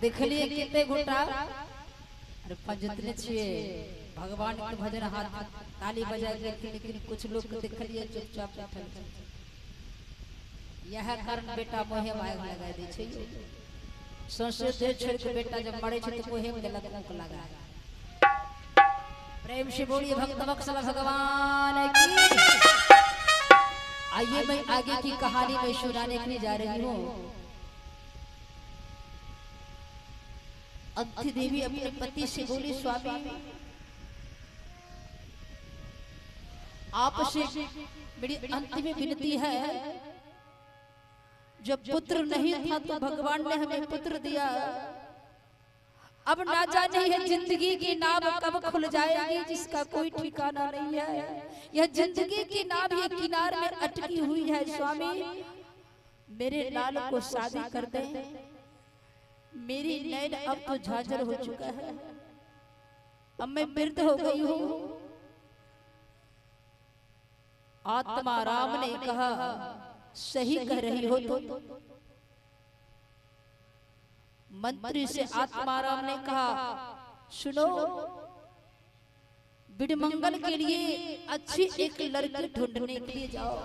देख लिए कितने घुटा अरे पंजतने छे भगवान के भजन हाथ ताली बजा के, लेकिन कुछ लोग देख लिए चुपचाप बैठल। यह कारण बेटा मोहे माय लगा दै छै। संस्कृत छोड़ के बेटा जब मरे छै तो मोहे में गलत मुंह लगा। प्रेम से बोलिए भक्त वत्सल भगवान की। आइए मैं आगे की कहानी में सुनाने के लिए जा रही हूँ। अंती देवी अपने पति से बोली, स्वामी आपसे मेरी अंतिम विनती है, जब पुत्र नहीं था तो भगवान ने हमें पुत्र दिया, अब ना जाने है जिंदगी की नाव कब खुल जाएगी जिसका कोई ठिकाना नहीं है। यह जिंदगी की नाव ये किनार में अटकी हुई है। स्वामी मेरे लाल को शादी कर दे, मेरी नैन अब तो झांझर हो चुका है, अब मैं वृद्ध हो गई हूँ। आत्मा राम ने कहा, सही कह रही हो तो। मंत्री से आत्मा राम ने कहा, सुनो बिडमंगल के लिए अच्छी एक लड़की ढूंढने के लिए जाओ।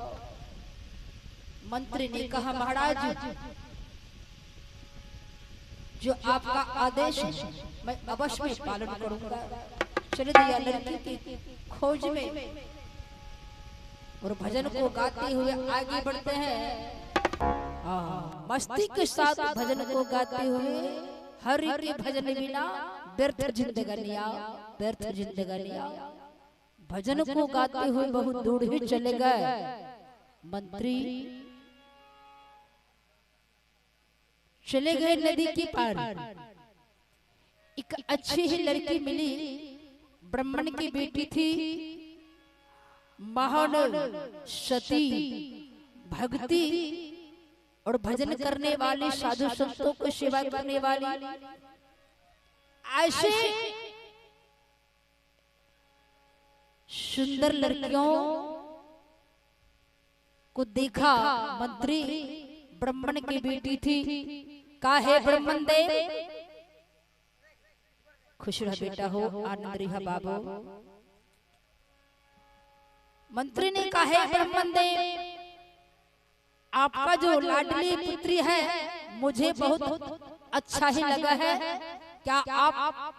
मंत्री ने कहा, महाराज जो आपका आदेश मैं अवश्य में पालन करूंगा। चल दिया लड़की की खोज में और भजन को गाते हुए आगे बढ़ते हैं। मस्ती के साथ भजन को गाते हुए, हरि के भजन बिना व्यर्थ जिंदगानिया, व्यर्थ जिंदगानिया। भजन को गाते हुए बहुत दूर ही चले गए। मंत्री चले गए नदी के पार। एक अच्छी ही लड़की मिली, ब्राह्मण की बेटी थी, महान सती, भक्ति और भजन करने वाली, साधु संतों को सेवा करने वाली। ऐसे सुंदर लड़कियों को देखा मंत्री। ब्राह्मण की बेटी थी। काहे ब्राह्मण दे खुश रह बेटा हो, आनंद रहा बाबू। मंत्री ने कहा, ब्राह्मण दे आपका जो लाडली पुत्री है मुझे बहुत अच्छा ही लगा है। क्या आप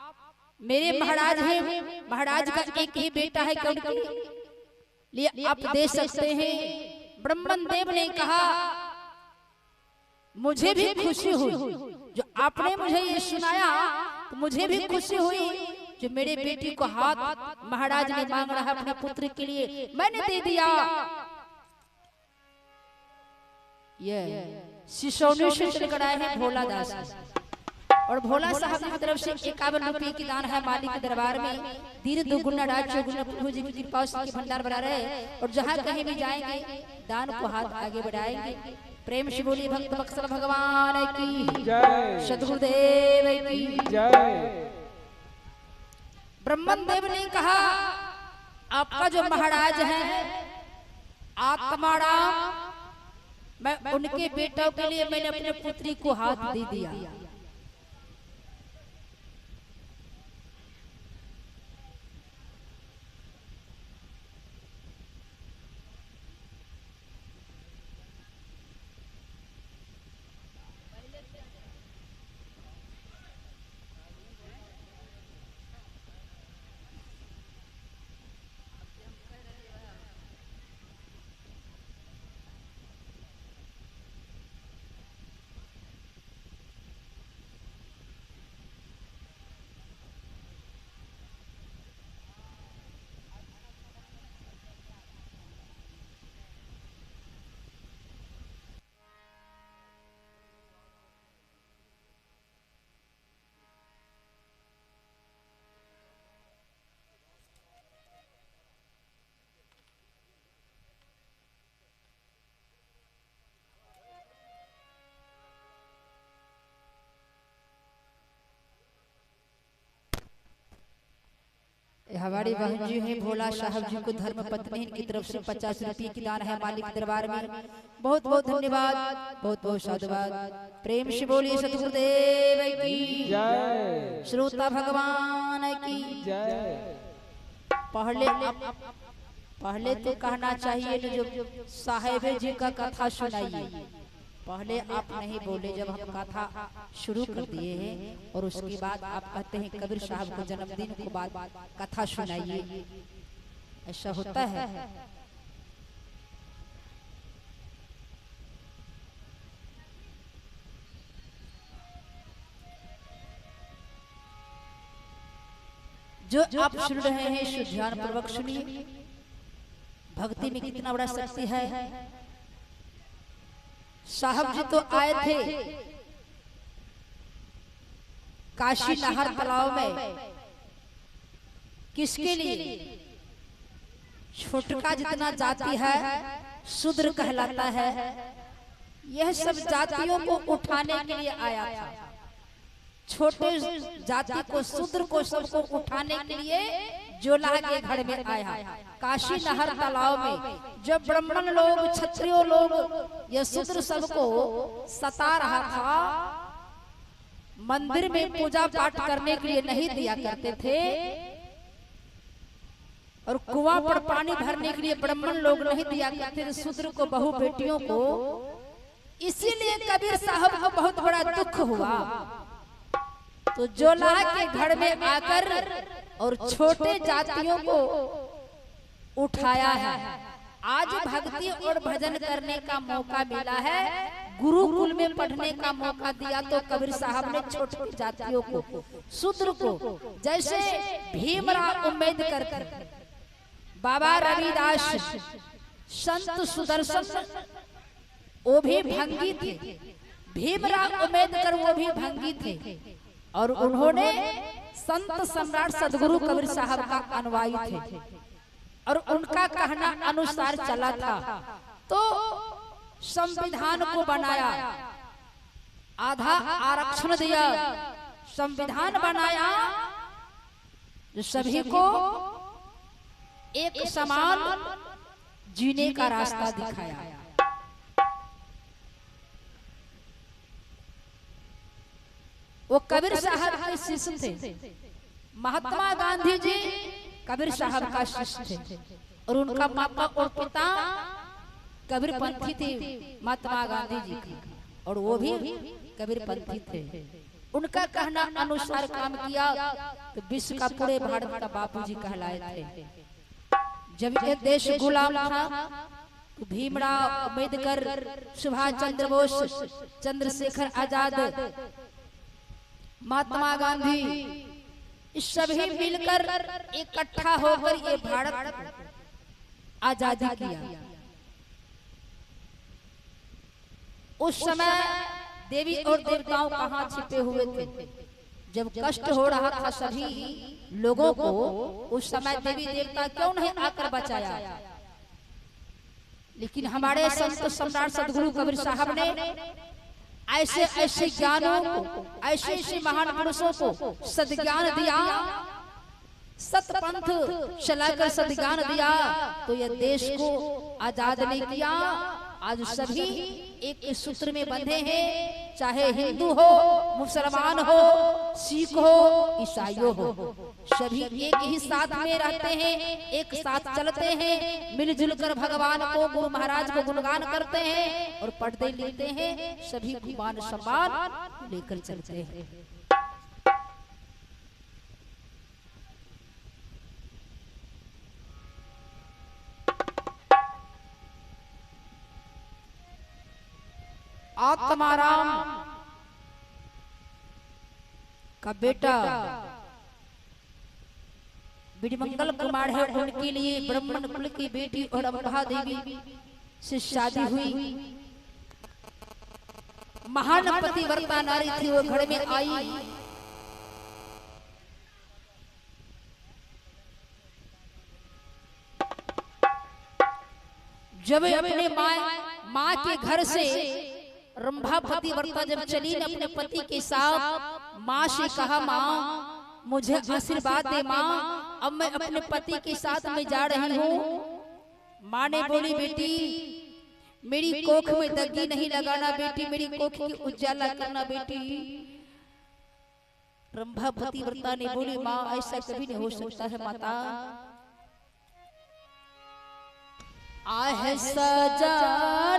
मेरे महाराज हैं? महाराज का एक ही बेटा है, क्योंकि लिए आप दे सकते हैं। ब्राह्मण देव ने कहा, मुझे भी खुशी हुई जो आपने मुझे ये सुनाया, तो मुझे भी खुशी हुई जो मेरे बेटी को हाथ महाराज ने मांग रहा अपने पुत्र के लिए, मैंने दे दिया। ये सिसौनी से चल कर आए हैं भोला दास, और भोला साहब की तरफ से 51 रुपये की दान है मालिक के दरबार में। दीन दुगुना राज चौगुना प्रभु जी की कृपा से भंडार भरा रहे, और जहाँ कहीं भी जाएंगे दान को हाथ आगे बढ़ाएंगे। प्रेम से बोलिए भक्त वत्सल भगवान की जय, सद्गुरुदेव की जय। ब्राह्मण देव ने कहा, आपका जो महाराज है आत्मा राम, मैं उनके बेटों के लिए मैंने अपने पुत्री को हाथ दे दिया। हमारी बहन जी हैं भोला साहब जी को धर्म पत्नी की तरफ से 50 रुपये की दान है मालिक दरबार में। बहुत बहुत धन्यवाद, बहुत बहुत साधुवाद। प्रेम से बोलिए सतगुरुदेव की जय, श्रोता भगवान की जय। पहले तो कहना चाहिए जो साहेब जी का कथा सुनाइए। पहले आप नहीं बोले जब हम कथा शुरू कर दिए हैं, और उसके बाद आप कहते हैं कबीर साहब को जन्मदिन को बाद कथा सुनाइए। ऐसा होता है? जो आप सुन रहे हैं सो ध्यान पूर्वक सुनिए। भक्ति में कितना बड़ा शक्ति है। साहब जी तो आए थे काशी नहर तालाब में, किसके लिए? छोटका जितना जाति है शूद्र कहलाता है, यह सब जातियों को उठाने के लिए आया था। छोटे जाति को, शूद्र को, सबको उठाने के लिए जोला के घर में आया। काशी नहर तालाब में जब ब्राह्मण लोग, क्षत्रिय लोग, यह शूद्र सबको सता रहा था, मंदिर में पूजा पाठ करने के लिए नहीं दिया करते थे, और कुआं पर पानी भरने के लिए ब्राह्मण लोग नहीं दिया करते थे शूद्र को, बहू बेटियों को। इसीलिए कबीर साहब को बहुत बड़ा दुख हुआ। तो जोला के घर में आकर और छोटे जातियों को उठाया है। आज भक्ति और भजन करने का मौका मिला है, गुरुकुल में पढ़ने का मौका दिया, तो कबीर साहब ने छोटी जातियों को, शूद्र को, जैसे भीमराव अम्बेडकर, बाबा रविदास, संत सुदर्शन, वो भी भंगी थे। भीमराव अम्बेडकर वो भी भंगी थे, और उन्होंने संत सम्राट सदगुरु कबीर साहब का अनुयायी थे, और उनका कहना अनुसार चला था। तो संविधान को बनाया, आधा आरक्षण दिया, संविधान बनाया, जो सभी को एक समान जीने का रास्ता दिखाया। वो कबीर साहब के शिष्य थे। महात्मा गांधी जी कबीर साहब का शिष्य थे, और उनका माता और पिता कबीर पंथी थे, महात्मा गांधी जी की, और वो भी कबीर पंथी थे। उनका कहना अनुसार काम किया तो विश्व का, पूरे भारत का बापूजी कहलाए थे। जब ये देश गुलाम था तो भीमराव अम्बेडकर, सुभाष चंद्र बोस, चंद्रशेखर आजाद, महात्मा गांधी, इस सभी मिलकर इकट्ठा होकर ये भारत आजादी किया। उस समय देवी और देवताओं कहाँ छिपे हुए थे? जब कष्ट हो रहा था सभी लोगों को, उस समय देवी देवता क्यों नहीं आकर बचाया? लेकिन हमारे संत सम्राट सदगुरु कबीर साहब ने ऐसे ऐसे ज्ञानों को, ऐसे ऐसे महान पुरुषों को सद्ज्ञान दिया, सतपंथ चलाकर सद्ज्ञान दिया, तो यह देश को आजाद नहीं किया। आज सभी एक सूत्र में बंधे हैं, चाहे हिंदू हो, मुसलमान हो, सिख हो, ईसाई हो, सभी एक ही साथ में रहते हैं, एक साथ चलते हैं, मिलजुल कर भगवान को, गुरु महाराज को गुणगान करते हैं, और पढ़ते लिखते हैं, सभी मान सम्मान लेकर चलते हैं। आत्माराम का बेटा बिडमंगल कुमार है, उनके लिए ब्राह्मण कुल की बेटी और अम्बा देवी से शादी हुई। महान पतिव्रता नारी थी, वो घर में आई। जब अपने माँ के घर से रंभा पतिव्रता जब चली न अपने पति के साथ, माँ से कहा, माँ मुझे आशीर्वाद दे माँ, अब मैं अपने पति के साथ में जा रही हूँ। माँ ने बोली बेटी मेरी कोख में दगी नहीं लगाना बेटी, मेरी कोख की उजाला करना बेटी। रंभा पतिव्रता ने बोली माँ ऐसा कभी नहीं हो सकता है माता। आह सजा